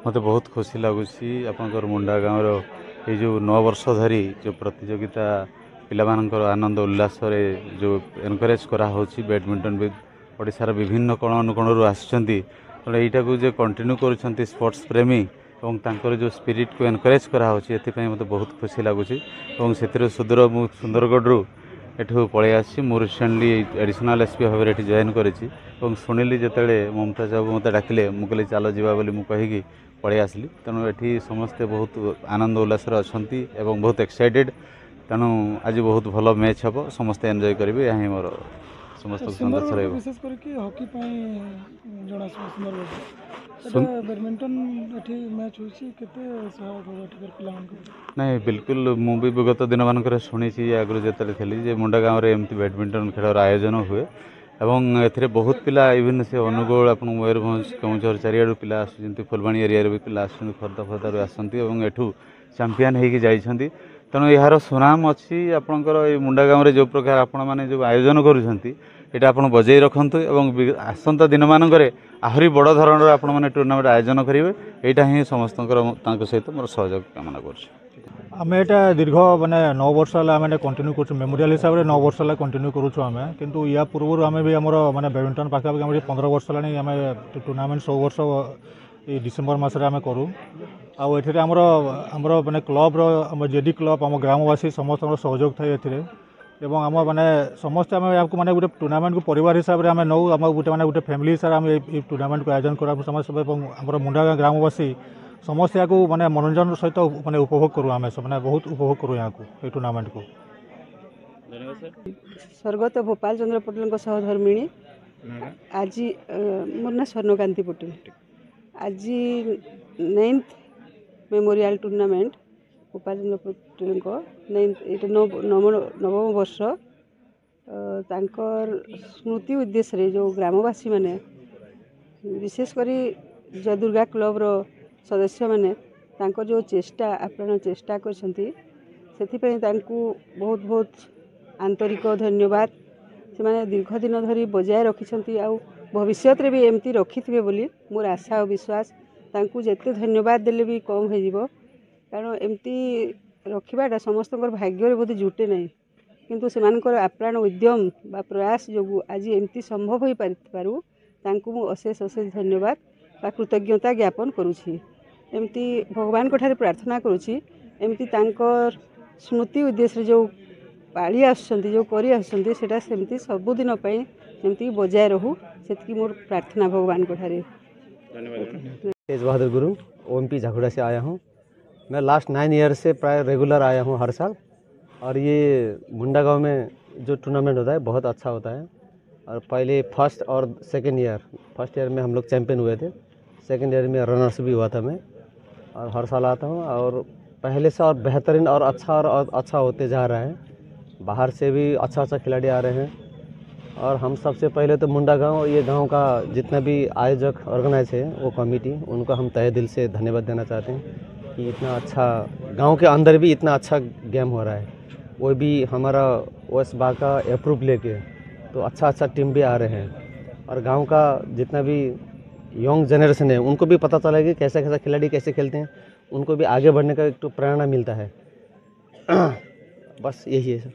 मते बहुत खुशी लगुच आपंकर मुंडा गाँव ये जो 9 वर्ष धरी जो प्रतियोगिता पिलामानकर आनंद उल्लास जो एनकरेज करा होची बैडमिंटन भी ओडिशार विभिन्न कोण अनुकोण आसुचंती तेणु यहीटा को जो कंटिन्यू करुँच स्पोर्ट्स प्रेमी और तांकर जो स्पिरिट को एनकरेज करा होची एथिपाई मते बहुत खुशी लगुच सुंदरगढ़ एठू पलि आसी मु रिसेंटली एडिशनल एसपी भाव में जॉइन करी शुणिली जिते ममता साहब मत डाकिले मुझे चलो जावा बोली मुझे पलि आसली तेणु ये समस्ते बहुत आनंद उल्लास अच्छा बहुत एक्साइटेड तेणु आज बहुत भल मैच हम समस्ते एंजॉय करेंगे यहाँ मोर समस्त संदेश रही विशेष करके हॉकी बैडमिंटन मैच नहीं बिल्कुल मुझे विगत दिन मानक शुणी आगु जो थी मुंडा गाँव में एमती बैडमिंटन खेल आयोजन हुए एवं ए बहुत पिला इवन से अनुगोल आप मयूरभंज केउझर चारिआडू पिला आसुच्च फुलबाणी एरिया भी पिला आसुच्च खर्दा फर्दारू आसती एठू चैंपियन होगी जाइछंती तेणु यार सुनाम अच्छी आपंकर मुंडा गाँव में जो प्रकार आपण मैंने जो आयोजन करुँच आप बजाई रखु और आसंता दिन मानक आहरी बड़ धरण आपण मैंने टूर्नामेंट आयोजन करेंगे यहाँ ही समस्त सहित मोर सहयोग कामना कर आम एटा दीर्घ माने 9 वर्ष आम कंटिन्यू कर मेमोरियल हिसाब से 9 वर्ष कंटिन्यू करूँ किंतु या पूर्व आम भी आम माने बैडमिंटन पाखापाखि 15 वर्ष आम टूर्नामेंट 100 वर्ष ये डिसेम्बर मसरे आम करूँ आमर आमर माने क्लब जेडी क्लब आम ग्रामवासी समस्त सहयोग थाए एवं आम माने समस्त आम आपको माने गोटे टूर्नामेंट को परिवार हिसाब से आम नौ आम गोटे माने गोटे फैमिली हिसाब से आम टूर्नामेंट को आयोजन करा समस्त आम मुंडा ग्रामवासी समस्या को माने मनोरंजन सहित माने उपभोग करूँ आम मैंने बहुत उपभोग करूँ यहाँ को टूर्नामेंट को। स्वर्गत भोपाल चंद्र पटेल सहधर्मिणी आज मोर ना स्वर्णकांति पटेल आज 9th मेमोरियल टूर्नामेंट भोपाल चंद्र पटेल को 9th वर्ष तांकर स्मृति उद्देश्य जो ग्रामवासी माने विशेषकर जयदुर्गा क्लब रो सदस्य माने तांकर जो चेष्टा आप्राण चेष्टा करछंती सेथिपई तांकू बहुत बहुत आंतरिक धन्यवाद से माने दीर्घ दिन धरी बजाय रखिछंती आ भविष्य रे भी एमती रखिथिबे बोली मोर आशा और विश्वास तांकू जेते धन्यवाद देले भी कम हो जिवो कारण एमती रखिबाटा समस्तकर भाग्य रे बोध जुटे नहीं किंतु सेमानकर आप्राण उद्यम बा प्रयास जोगु आज एमती संभव हो पारू तांकू मु अशेष अशेष धन्यवाद बा कृतज्ञता ज्ञापन करूछि एमती भगवान कोठारे प्रार्थना करूछि एमती तांकर स्मृति उद्देश्य जो पाड़ी आसुचंती जो करी आसुचंती सेटा सेमती सबुदिन पई एमती बजाय रहू सेतकी मोर प्रार्थना भगवान कोठारे। तेज बहादुर गुरु ओएमपी झाकुड़ा से आया हूँ। मैं लास्ट 9 ईयर से प्राय रेगुलर आया हूँ हर साल और ये मुंडा गांव में जो टूर्नामेंट होता है बहुत अच्छा होता है और पहले फर्स्ट और सेकेंड ईयर में हम लोग चैंपियन हुए थे, सेकेंड ईयर में रनर्स भी हुआ था मैं और हर साल आता हूँ और पहले से और बेहतरीन और अच्छा होते जा रहा है। बाहर से भी अच्छा खिलाड़ी आ रहे हैं और हम सबसे पहले तो मुंडा गांव ये गांव का जितना भी आयोजक ऑर्गेनाइज है वो कमेटी उनको हम तहे दिल से धन्यवाद देना चाहते हैं कि इतना अच्छा गांव के अंदर भी इतना अच्छा गेम हो रहा है, वो भी हमारा वेस्ट बाग का अप्रूव लेके तो अच्छा टीम भी आ रहे हैं और गांव का जितना भी यंग जनरेशन है उनको भी पता चला कि कैसा खिलाड़ी कैसे खेलते हैं, उनको भी आगे बढ़ने का एक तो प्रेरणा मिलता है। बस यही है सर।